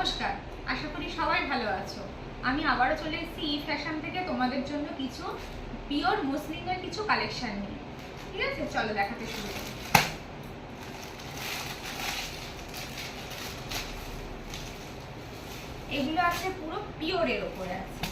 নমস্কার, আশা করি সবাই ভালো আছো। আমি আবারও চলে এসেছি ই ফ্যাশন থেকে তোমাদের জন্য কিছু পিওর মসলিনের কিছু কালেকশন নিয়ে। ঠিক আছে, চলো দেখাতে শুরু করি। এগুলো আছে পুরো পিওরের উপরে আছে,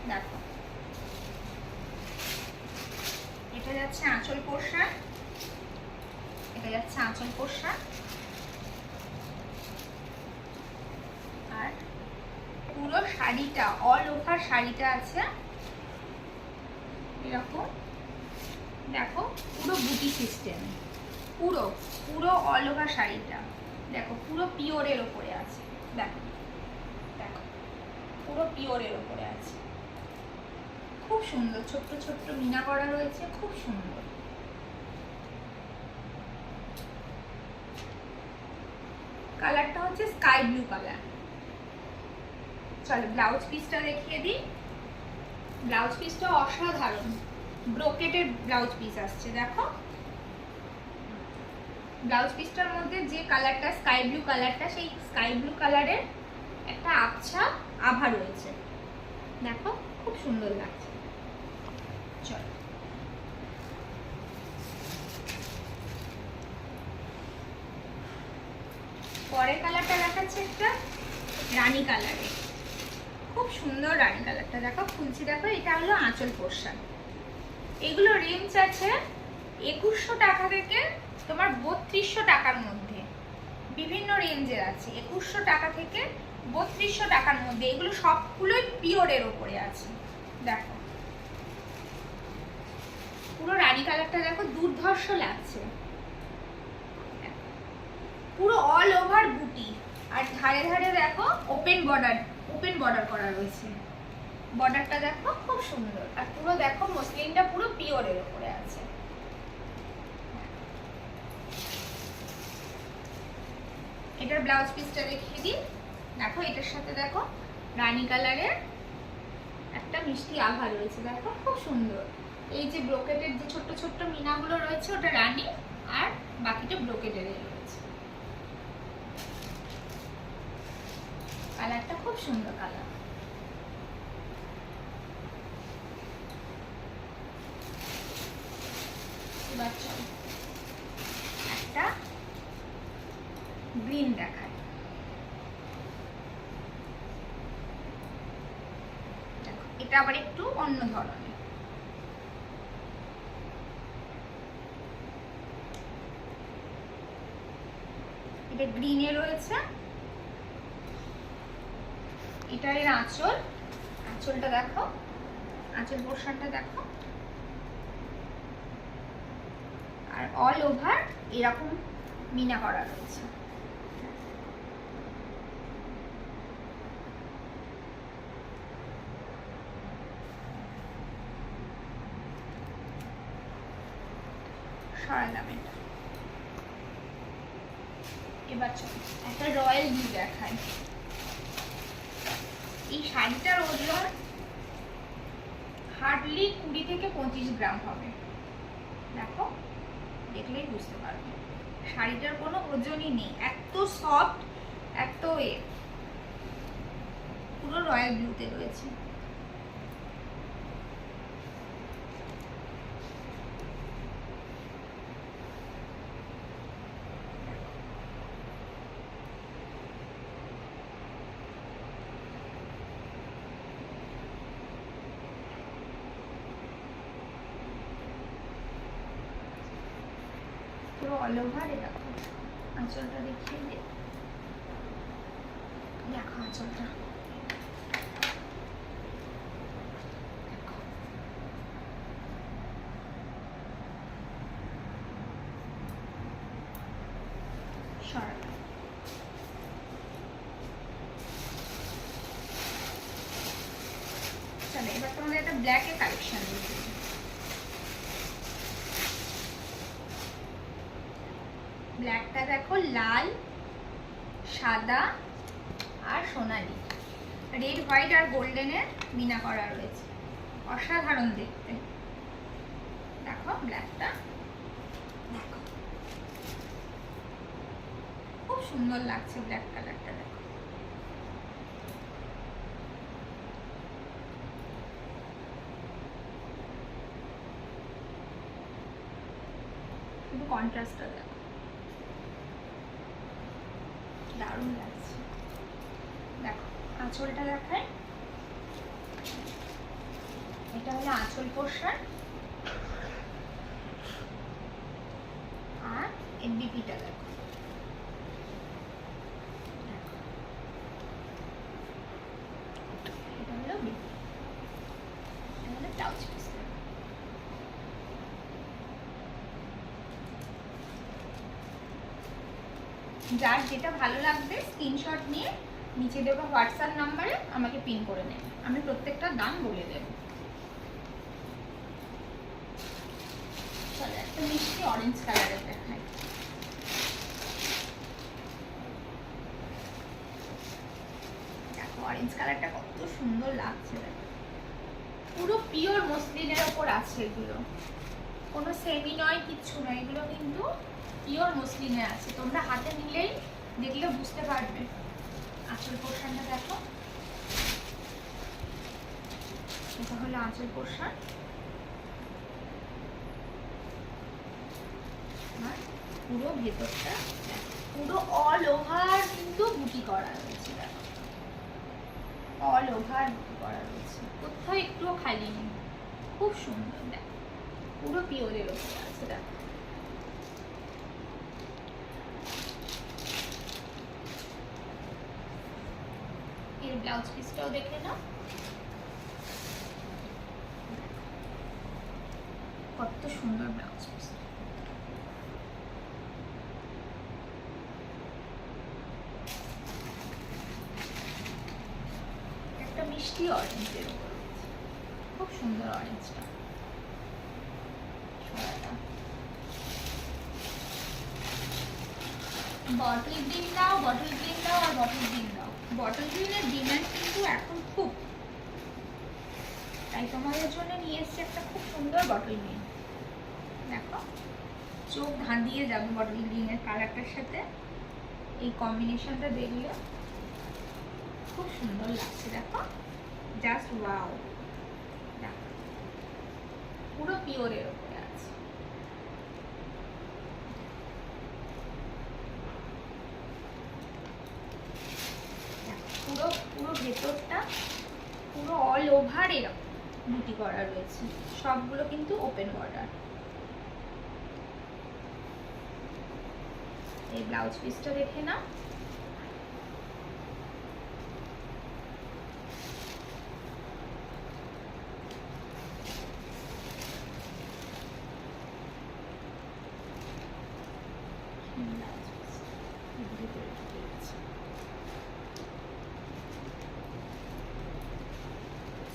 দেখো। এটা যাচ্ছে আঁচল পোশাক, এটা যাচ্ছে আঁচল পোশাক, আর পুরো শাড়িটা অল ওভার শাড়িটা আছে এরকম, দেখো পুরো বুটি সিস্টেম, পুরো পুরো অল ওভার শাড়িটা দেখো পুরো পিওরের ওপরে আছে। দেখো দেখো পুরো পিওরের ওপরে আছে, খুব সুন্দর, ছোট্ট ছোট্ট মিনা করা রয়েছে, খুব সুন্দর। কালারটা হচ্ছে স্কাই ব্লু কালার। চলো ব্লাউজ পিসটা দেখিয়ে দিই। ব্লাউজ পিসটা অসাধারণ, ব্রোকেটের ব্লাউজ পিস আসছে, দেখো। ব্লাউজ পিসটার মধ্যে যে কালারটা স্কাই ব্লু কালারটা, সেই স্কাই ব্লু কালারের একটা আবছা আভা রয়েছে, দেখো খুব সুন্দর লাগছে। চলো পরের কালারটা দেখাচ্ছে একটা রানী কালারের, খুব সুন্দর রানী কালারটা, দেখো খুলছি, দেখো এটা হলো আঁচল পোশাক। এগুলো রেঞ্জ আছে 2100 টাকা থেকে তোমার 3200 টাকার মধ্যে, বিভিন্ন রেঞ্জের আছে। 2100 টাকা থেকে 3200 টাকার মধ্যে, এগুলো সবগুলোই পিওরের ওপরে আছে। দেখো পুরো রানী কালারটা দেখো, দুর্ধর্ষ লাগছে, পুরো অল ওভার বুটি, আর ধারে ধারে দেখো ওপেন বর্ডার করা রয়েছে। বর্ডারটা দেখো খুব সুন্দর, আর পুরো দেখো মসলিনটা পুরো পিওরের উপরে আছে। এটার ব্লাউজ পিসটা দেখিয়ে দিই, দেখো এটার সাথে দেখো রানী কালারের একটা মিষ্টি আভা রয়েছে, দেখো খুব সুন্দর। এই যে ব্রোকেটের যে ছোট্ট ছোট্ট মিনাগুলো রয়েছে ওটা রানী, আর বাকিটা ব্রোকেটের রয়েছে। কালারটা খুব সুন্দর কালার। এবার চল একটা গ্রিন দেখায়, দেখো এটা আবার একটু অন্য ধরনের। এটা গ্রিনে রয়েছে, এটা এর আঁচল, আঁচলটা দেখো, আঁচল পোর্শনটা দেখো, আর অল ওভার এরকম মিনা করা রয়েছে। সরালাম এটা। এবার চলো একটা রয়্যাল ব্লু দেখাই। এই শাড়িটার ওজন হার্ডলি 20 থেকে 25 গ্রাম হবে, দেখো দেখলেই বুঝতে পারবে। শাড়িটার কোনো ওজনই নেই, এত সফট, এত পুরো রয়্যাল ব্লুতে রয়েছে। পুরো অল ওভার দেখো, আঁচলটা দেখিয়ে দিই, দেখো আঁচলটা সরালাম। চলো এবার তোমাদের একটা ব্ল্যাকের কালেকশন দিচ্ছি। ব্ল্যাকটা দেখো লাল, সাদা আর সোনালি, রেড হোয়াইট আর গোল্ডেনের মিনা করা রয়েছে, অসাধারণ দেখতে। দেখো ব্ল্যাকটা, দেখো খুব খুব সুন্দর লাগছে ব্ল্যাক কালারটা, দেখো। শুধু কন্ট্রাস্টটা দেখো, দারুণ লাগছে। দেখো আঁচলটা দেখায়, এটা হলো আঁচল পোর্শন, আর এমবিপিটা দেখো, এটা হলো বিপি, এটা হলো ব্লাউজ পিসটা। যার যেটা ভালো লাগবে স্ক্রিনশট নিয়ে নিচে দেবো হোয়াটসঅ্যাপ নাম্বারে, আমাকে পিন করে নেবে, আমি প্রত্যেকটার দাম বলে দেবো। চলো একটা মিষ্টি অরেঞ্জ কালারের দেখাই। দেখো অরেঞ্জ কালারটা কত সুন্দর লাগছে, দেখো পুরো পিওর মসলিনের ওপর আছে এগুলো, কোনো সেমি নয়, কিচ্ছু নয়, এগুলো কিন্তু পিওর মসলিনে আছে। তোমরা হাতে নিলেই দেখলে বুঝতে পারবে। আঁচল পোর্শনটা দেখো, এটা হলো আঁচল পোর্শন, আর পুরো ভেতরটা পুরো অল ওভার কিন্তু বুটি করা রয়েছে, দেখো অল ওভার বুটি করা রয়েছে, কোথাও একটুও খালি নেই, খুব সুন্দর। দেখো পুরো পিওরের ওপরে আছে, দেখো এর ব্লাউজ পিসটাও দেখে নাও, কত সুন্দর ব্লাউজ পিস। একটা মিষ্টি অরেঞ্জের উপর, খুব সুন্দর অরেঞ্জটা। বটল গ্রিন দাও, বটল গ্রিন দাও, আর বটল গ্রিন দাও। বটল গ্রিনের ডিমান্ড কিন্তু এখন খুব, তাই তোমাদের জন্য নিয়ে এসেছি একটা খুব সুন্দর বটল গ্রিন। দেখো চোখ ধাঁধিয়ে যাবে বটল গ্রিনের কালারটার সাথে, এই কম্বিনেশনটা দেখলে খুব সুন্দর লাগছে। দেখো জাস্ট ওয়াও, দেখো পুরো পিওরের ওপরে আছে। পুরো পুরো ভেতরটা পুরো অল ওভার এরকম বুটি করা রয়েছে, সবগুলো কিন্তু ওপেন বর্ডার। এই ব্লাউজ পিসটা দেখে নাও,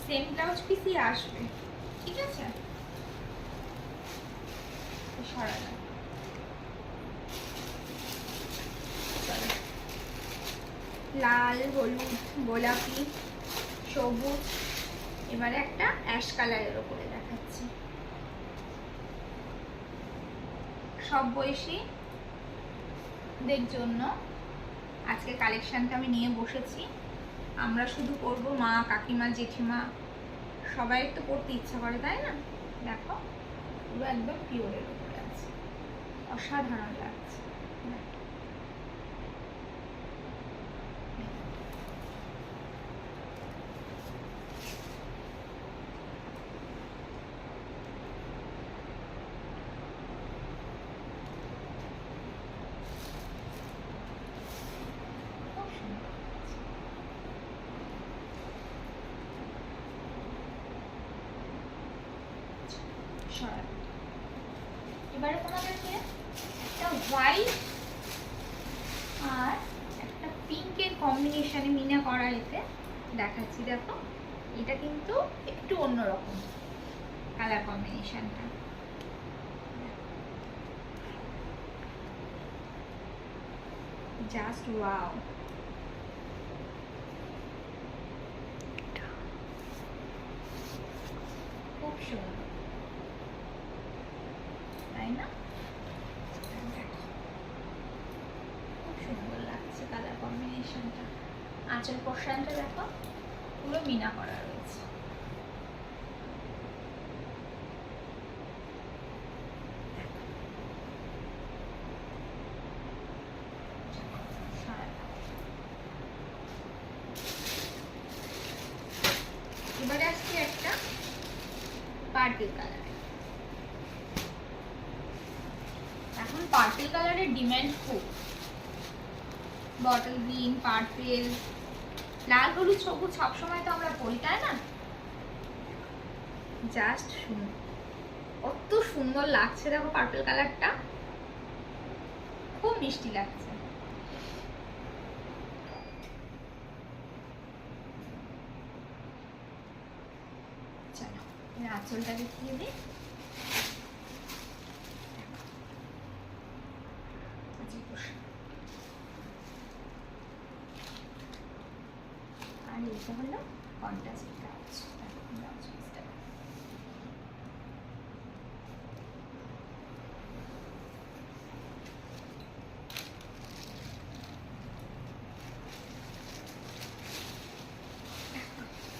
সেম ব্লাউজ পিসই আসবে, ঠিক আছে? সরালাম, লাল, হলুদ, গোলাপি, সবুজ, এবারে একটা অ্যাশ কালারের ওপরে দেখাচ্ছি। সব বয়সীদের জন্য আজকে কালেকশনটা আমি নিয়ে বসেছি। আমরা শুধু পরবো, মা, কাকিমা, জেঠিমা সবাই তো পরতে ইচ্ছা করে, তাই না? দেখো পুরো একদম পিওরের উপরে আছে, অসাধারণ লাগছে। এবারে তোমাদেরকে একটা হোয়াইট আর একটা পিঙ্কের কম্বিনেশনে মিনা করা এতে দেখাচ্ছি। দেখো এটা কিন্তু একটু অন্যরকম কালার কম্বিনেশনটা, জাস্ট ওয়াও। খুব সুন্দর, তাই না? খুব সুন্দর কম্বিনেশনটা। আঁচল পোর্শনটা দেখো পুরো মিনা করা রয়েছে। এবারে আসছি একটা পার্পল কালার। এখন পার্পল কালারের ডিমান্ড খুব। বটল গ্রিন, পার্পল, লাল, হলুদ, সবুজ সবসময় তো আমরা পরি, তাই না? জাস্ট সুন্দর, কত সুন্দর লাগছে দেখো পার্পল কালারটা, খুব মিষ্টি লাগছে। চলো আঁচলটা দেখিয়ে দিই। আর এটা হলো কন্ট্রাস্ট ব্লাউজ।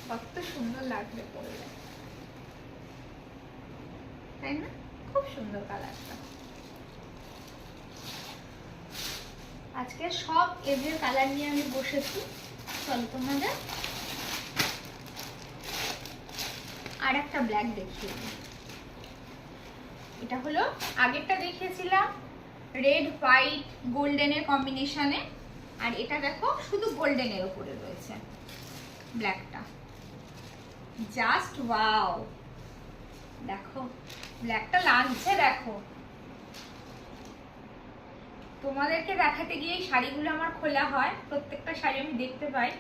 কত সুন্দর লাগবে পরলে, তাই না? খুব সুন্দর কালারটা। আজকে সব এজের কালার নিয়ে আমি বসেছি। চলো তোমাদের আর একটা ব্ল্যাক দেখিয়ে দিই। এটা হলো আগেরটা দেখিয়েছিলাম রেড, হোয়াইট, গোল্ডেনের কম্বিনেশনে, আর এটা দেখো শুধু গোল্ডেনের উপরে রয়েছে ব্ল্যাকটা। জাস্ট ওয়াও, দেখো ব্ল্যাকটা লাগছে। দেখো তোমাদেরকে দেখাতে গিয়ে এই শাড়িগুলো আমার খোলা হয়, প্রত্যেকটা শাড়ি আমি দেখতে পাই,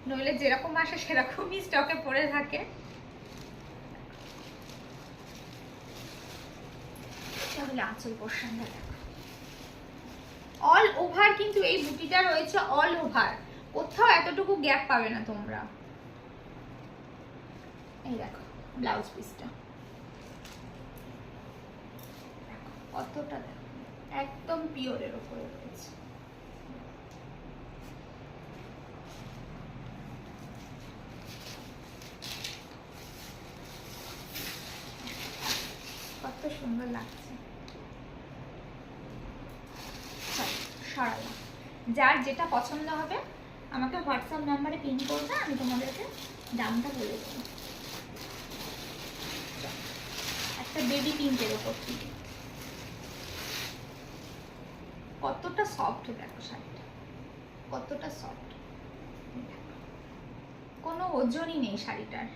নইলে যেরকম আসে সেরকমই স্টকে পড়ে থাকে। তাহলে আঁচল পোর্শনটা দেখো, অল ওভার কিন্তু এই বুটিটা রয়েছে অল ওভার, কোথাও এতটুকু গ্যাপ পাবে না তোমরা। এই দেখো ব্লাউজ পিসটা কতটা, দেখো একদম পিওরের উপরে রয়েছে। কত সুন্দর লাগছে। সরালাম। যার যেটা পছন্দ হবে আমাকে হোয়াটসঅ্যাপ নাম্বারে পিন করবে, আমি তোমাদেরকে দামটা বলে দেবো। একটা বেবি পিঙ্কের ওপর থেকে কতটা সফট, দেখো শাড়িটা কতটা সফট, কোনো ওজনই নেই শাড়িটার।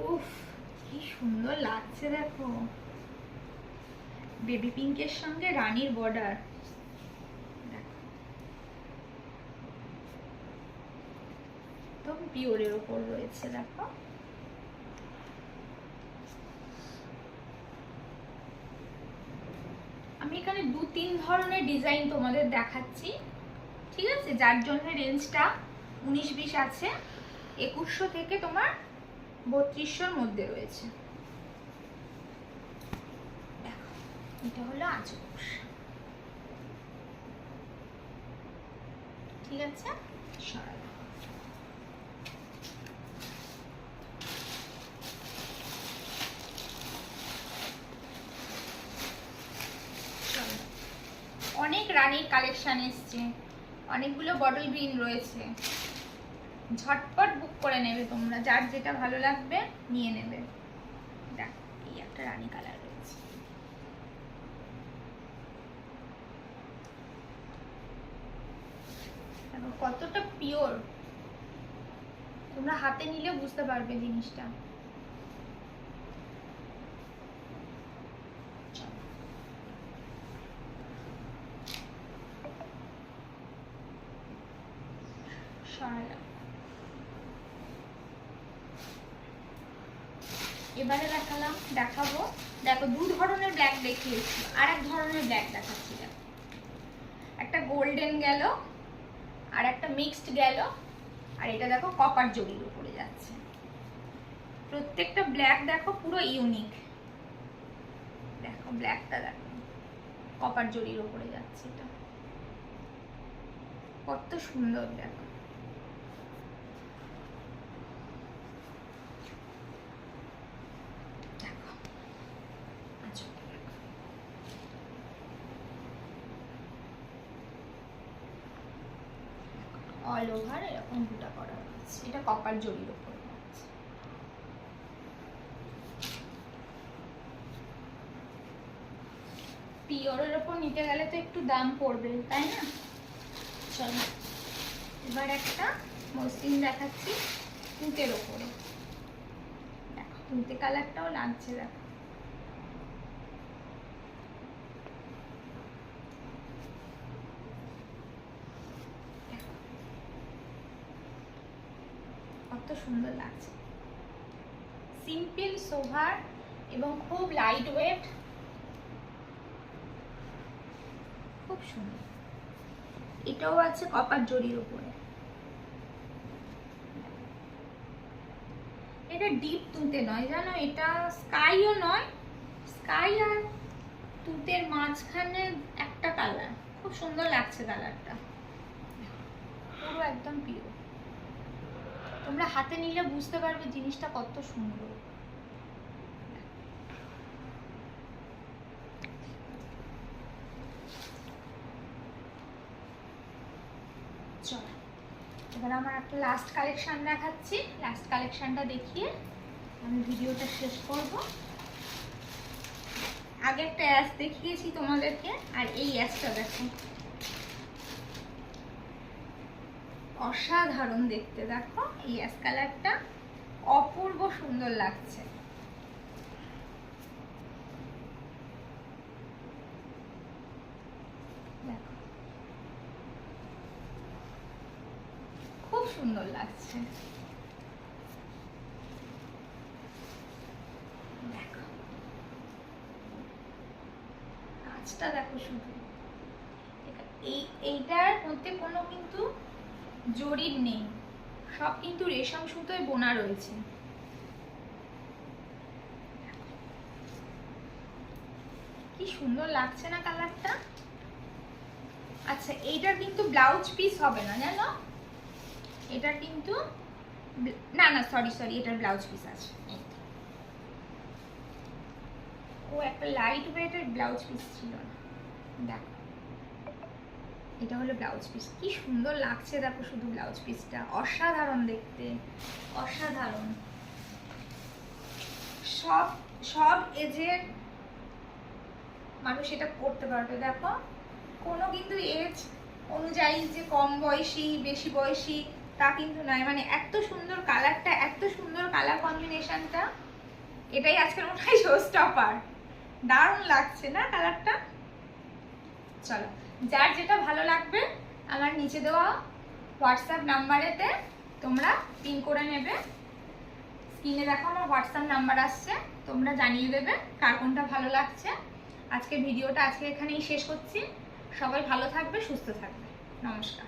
উফ কি সুন্দর লাগছে দেখো, বেবি পিঙ্কের সঙ্গে রানীর বর্ডার। একদম পিওরের উপর রয়েছে দেখো। আমি এখানে 2-3 ধরনের ডিজাইন তোমাদের দেখাচ্ছি, ঠিক আছে? যার জন্য রেঞ্জটা 19-20 আছে, 2100 থেকে তোমার 3200-র মধ্যে রয়েছে। দেখো এটা হলো আঁচল, ঠিক আছে? সরাই অনেক রানীর কালেকশন এসছে, অনেকগুলো বটল গ্রিন রয়েছে, ঝটপট বুক করে নেবে তোমরা, যার যেটা ভালো লাগবে নিয়ে নেবে। দেখ এই একটা রানী কালার রয়েছে, দেখো কতটা পিওর, তোমরা হাতে নিলে বুঝতে পারবে জিনিসটা। এবারে দেখাবো, দেখো 2 ধরনের ব্ল্যাক দেখিয়েছি, আর এক ধরনের ব্ল্যাক দেখাচ্ছি। দেখো, একটা গোল্ডেন গেল আর একটা মিক্সড গেল, আর এটা দেখো কপার জরির উপরে যাচ্ছে। প্রত্যেকটা ব্ল্যাক দেখো পুরো ইউনিক। দেখো ব্ল্যাকটা দেখো কপার জরির উপরে যাচ্ছে, এটা কত সুন্দর দেখো। দেখো আচ্ছা অল ওভার এরকম বুটা করা আছে, এটা কপার জরির উপরে আছে। পিওরের ওপর নিতে গেলে তো একটু দাম পড়বে, তাই না? চলো এবার একটা মসলিন দেখাচ্ছি তুঁতের ওপরে। দেখো তুঁতে কালারটাও লাগছে, দেখো কত সুন্দর লাগছে। সিম্পল সোভার এবং খুব লাইট ওয়েট, খুব সুন্দর। এটাও আছে কপার জরির উপরে। এটা ডিপ তুঁতে নয় জানো, এটা স্কাইও নয়, স্কাই আর তুঁতের মাঝখানে একটা কালার, খুব সুন্দর লাগছে কালারটা, পুরো একদম পিওর। তোমরা হাতে নিলে বুঝতে পারবে জিনিসটা কত সুন্দর। চলো এবার আমার একটা লাস্ট কালেকশন দেখাচ্ছি, লাস্ট কালেকশনটা দেখিয়ে আমি ভিডিওটা শেষ করব। আগে একটা অ্যাশ দেখিয়েছি তোমাদেরকে, আর এই অ্যাশটা দেখো অসাধারণ দেখতে। দেখো এই অ্যাশ কালারটা অপূর্ব সুন্দর লাগছে। দেখো খুব সুন্দর লাগছে। দেখো কাজটা দেখো শুধু, এইটার মধ্যে কোনো কিন্তু জরির নেই, সব কিন্তু রেশম সুতোয় বোনা রয়েছে। কি সুন্দর লাগছে না কালারটা। আচ্ছা এইটার কিন্তু ব্লাউজ পিস হবে না জানো, এটার কিন্তু না না সরি এটার ব্লাউজ পিস আছে। ও একটা লাইট ওয়েটের ব্লাউজ পিস ছিল না, দেখো এটা হলো ব্লাউজ পিস। কি সুন্দর লাগছে দেখো শুধু ব্লাউজ পিসটা, অসাধারণ দেখতে, অসাধারণ। সব সব এজের মানুষ এটা পরতে পারবে। দেখো কোনো কিন্তু এজ অনুযায়ী যে কম বয়সী বেশি বয়সী তা কিন্তু নয়, মানে এত সুন্দর কালারটা, এত সুন্দর কালার কম্বিনেশনটা, এটাই আজকের মনে হয় শো স্টপার। দারুণ লাগছে না কালারটা। চলো যার যেটা ভালো লাগবে আমার নিচে দেওয়া হোয়াটসঅ্যাপ নাম্বারেতে তোমরা পিন করে নেবে। স্ক্রিনে দেখো আমার হোয়াটসঅ্যাপ নাম্বার আসছে, তোমরা জানিয়ে দেবে কার কোনটা ভালো লাগছে। আজকের ভিডিওটা আজকে এখানেই শেষ করছি। সবাই ভালো থাকবে, সুস্থ থাকবে, নমস্কার।